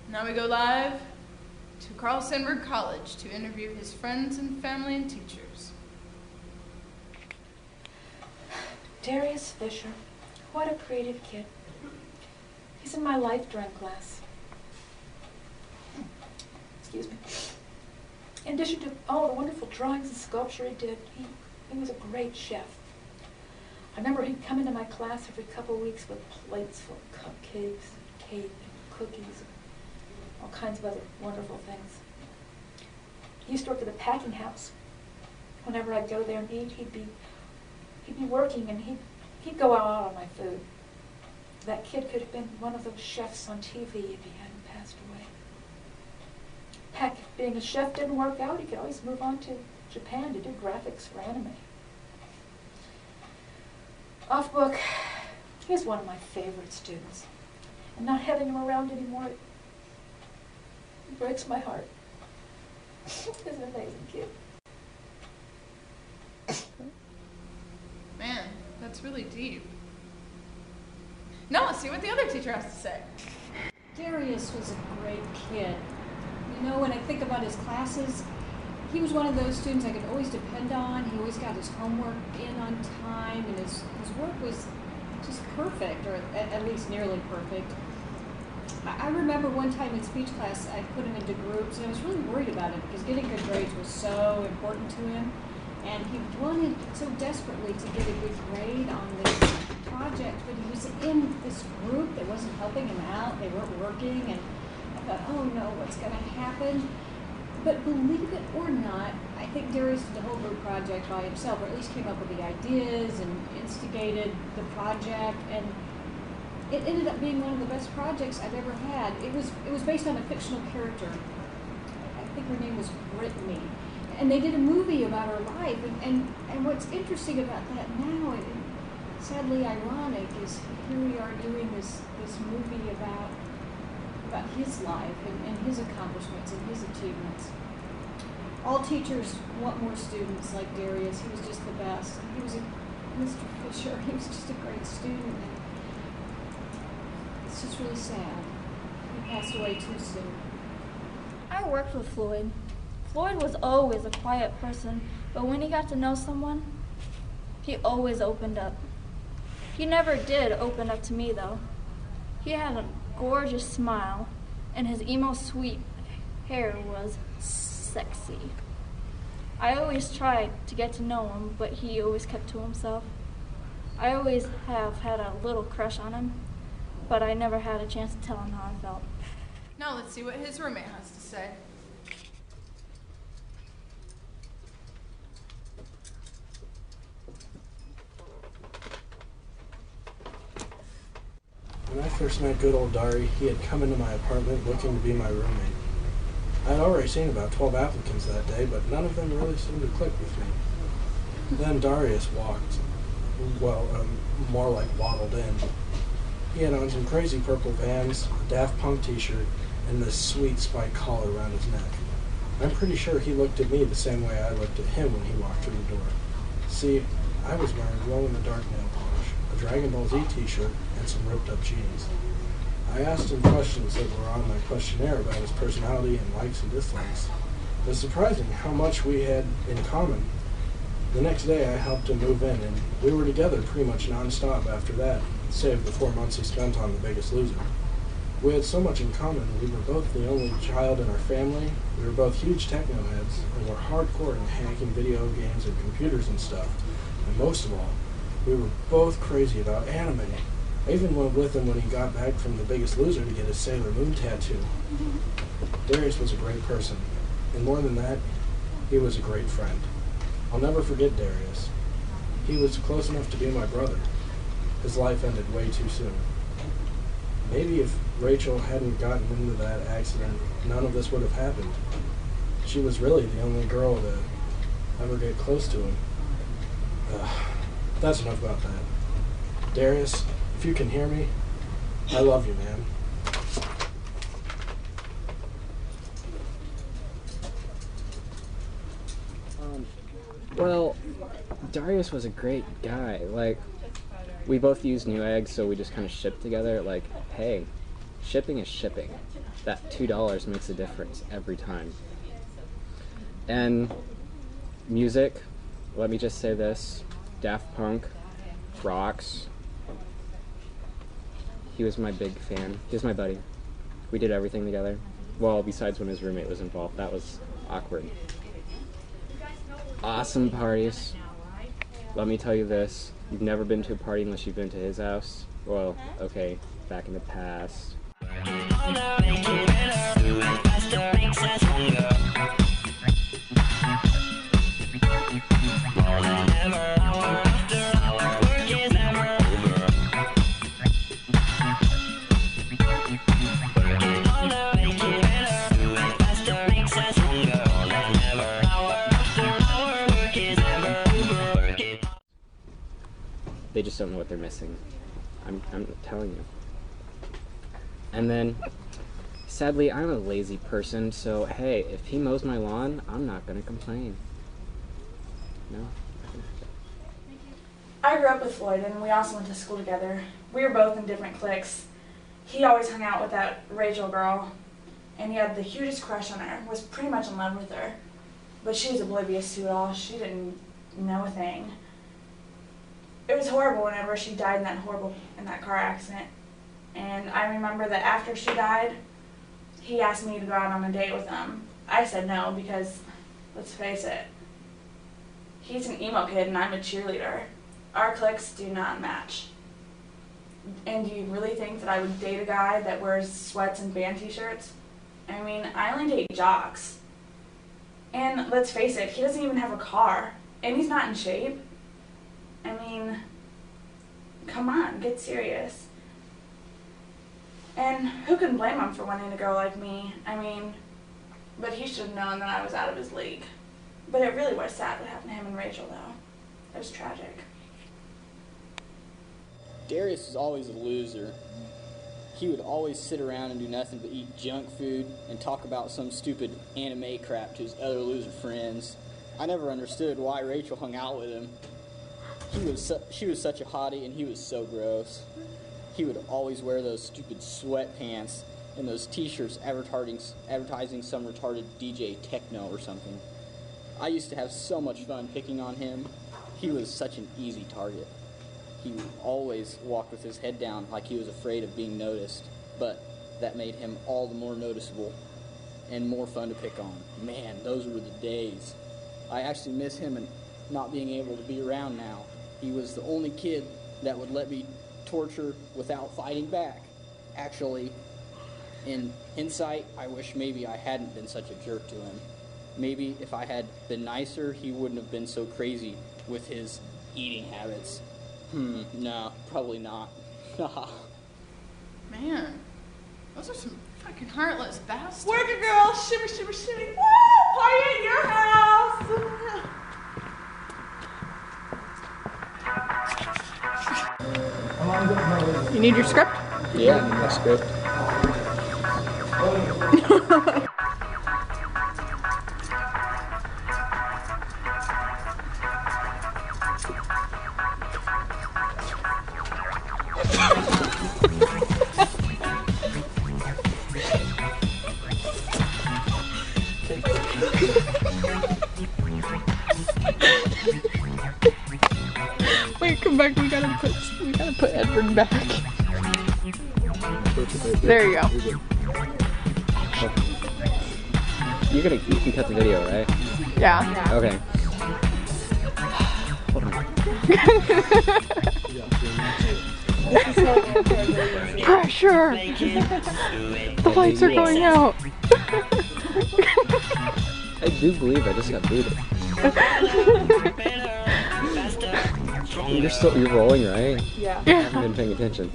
Now we go live to Carl Sandburg College to interview his friends and family and teachers. Darius Phischer. What a creative kid. He's in my life drawing class. Excuse me. In addition to all the wonderful drawings and sculpture he did, he was a great chef. I remember he'd come into my class every couple of weeks with plates full of cupcakes, cake, and cookies, all kinds of other wonderful things. He used to work at the packing house. Whenever I'd go there and eat, he'd be working, and he'd go out on my food. That kid could have been one of those chefs on TV if he hadn't passed away. Heck, if being a chef didn't work out, he could always move on to Japan to do graphics for anime. Off book, he's one of my favorite students. And not having him around anymore, it breaks my heart. He's an amazing kid. Man, that's really deep. Now let's see what the other teacher has to say. Darius was a great kid. You know, when I think about his classes, he was one of those students I could always depend on. He always got his homework in on time, and his work was just perfect, or at least nearly perfect. I remember one time in speech class, I put him into groups, and I was really worried about it because getting good grades was so important to him. And he wanted so desperately to get a good grade on this project, but he was in this group that wasn't helping him out. They weren't working, and I thought, oh no, what's going to happen? But believe it or not, I think Darius did the whole group project by himself, or at least came up with the ideas and instigated the project, and it ended up being one of the best projects I've ever had. It was based on a fictional character. I think her name was Brittany. And they did a movie about her life, and what's interesting about that now, and sadly ironic, is here we are doing this movie about his life and his accomplishments and his achievements. All teachers want more students like Darius. He was just the best. He was Mr. Phischer. He was just a great student. And it's just really sad. He passed away too soon. I worked with Floyde. Floyde was always a quiet person, but when he got to know someone, he always opened up. He never did open up to me, though. He had a gorgeous smile, and his emo sweet hair was sexy. I always tried to get to know him, but he always kept to himself. I always have had a little crush on him, but I never had a chance to tell him how I felt. Now let's see what his roommate has to say. When I first met good old Dari, he had come into my apartment looking to be my roommate. I had already seen about 12 applicants that day, but none of them really seemed to click with me. Then Darius walked, more like waddled in. He had on some crazy purple Vans, a Daft Punk t-shirt, and this sweet spiked collar around his neck. I'm pretty sure he looked at me the same way I looked at him when he walked through the door. See, I was wearing glow-in-the-dark nail polish, a Dragon Ball Z t-shirt, and some ripped-up jeans. I asked him questions that were on my questionnaire about his personality and likes and dislikes. It was surprising how much we had in common. The next day I helped him move in, and we were together pretty much non-stop after that, save the 4 months he spent on The Biggest Loser. We had so much in common. We were both the only child in our family, we were both huge techno heads, and were hardcore in hacking video games and computers and stuff. And most of all, we were both crazy about anime. I even went with him when he got back from The Biggest Loser to get his Sailor Moon tattoo. Darius was a great person, and more than that, he was a great friend. I'll never forget Darius. He was close enough to be my brother. His life ended way too soon. Maybe if Rachel hadn't gotten into that accident, none of this would have happened. She was really the only girl to ever get close to him. That's enough about that. Darius, if you can hear me, I love you, man. Well, Darius was a great guy. Like, we both used Newegg, so we just kind of shipped together. Like, hey, shipping is shipping. That $2 makes a difference every time. And music, let me just say this, Daft Punk rocks. He was my big fan. He was my buddy. We did everything together. Well, besides when his roommate was involved. That was awkward. Awesome parties. Let me tell you this. You've never been to a party unless you've been to his house. Well, okay, back in the past. They just don't know what they're missing. I'm telling you. And then, sadly, I'm a lazy person, so hey, if he mows my lawn, I'm not gonna complain. No? I grew up with Floyd, and we also went to school together. We were both in different cliques. He always hung out with that Rachel girl, and he had the hugest crush on her, was pretty much in love with her. But she was oblivious to it all. She didn't know a thing. It was horrible whenever she died in that car accident. And I remember that after she died, he asked me to go out on a date with him. I said no because, let's face it, he's an emo kid and I'm a cheerleader. Our cliques do not match. And do you really think that I would date a guy that wears sweats and band t-shirts? I mean, I only date jocks. And let's face it, he doesn't even have a car. And he's not in shape. I mean, come on, get serious. And who can blame him for wanting a girl like me? I mean, but he should have known that I was out of his league. But it really was sad what happened to him and Rachel, though. It was tragic. Darius was always a loser. He would always sit around and do nothing but eat junk food and talk about some stupid anime crap to his other loser friends. I never understood why Rachel hung out with him. She was such a hottie and he was so gross. He would always wear those stupid sweatpants and those t-shirts advertising some retarded DJ techno or something. I used to have so much fun picking on him. He was such an easy target. He always walked with his head down like he was afraid of being noticed, but that made him all the more noticeable and more fun to pick on. Man, those were the days. I actually miss him and not being able to be around now. He was the only kid that would let me torture without fighting back. Actually, in hindsight, I wish maybe I hadn't been such a jerk to him. Maybe if I had been nicer, he wouldn't have been so crazy with his eating habits. No, probably not. Man, those are some fucking heartless bastards. Working girls, shimmy, shimmy, shimmy. Woo! Party at your house! You need your script? Yeah, my script. Wait, come back. We gotta put Edward back. There you go. You can cut the video, right? Yeah. Okay. Hold on. Pressure! The lights are going out. I do believe I just got booted. You're rolling, right? Yeah. I haven't been paying attention.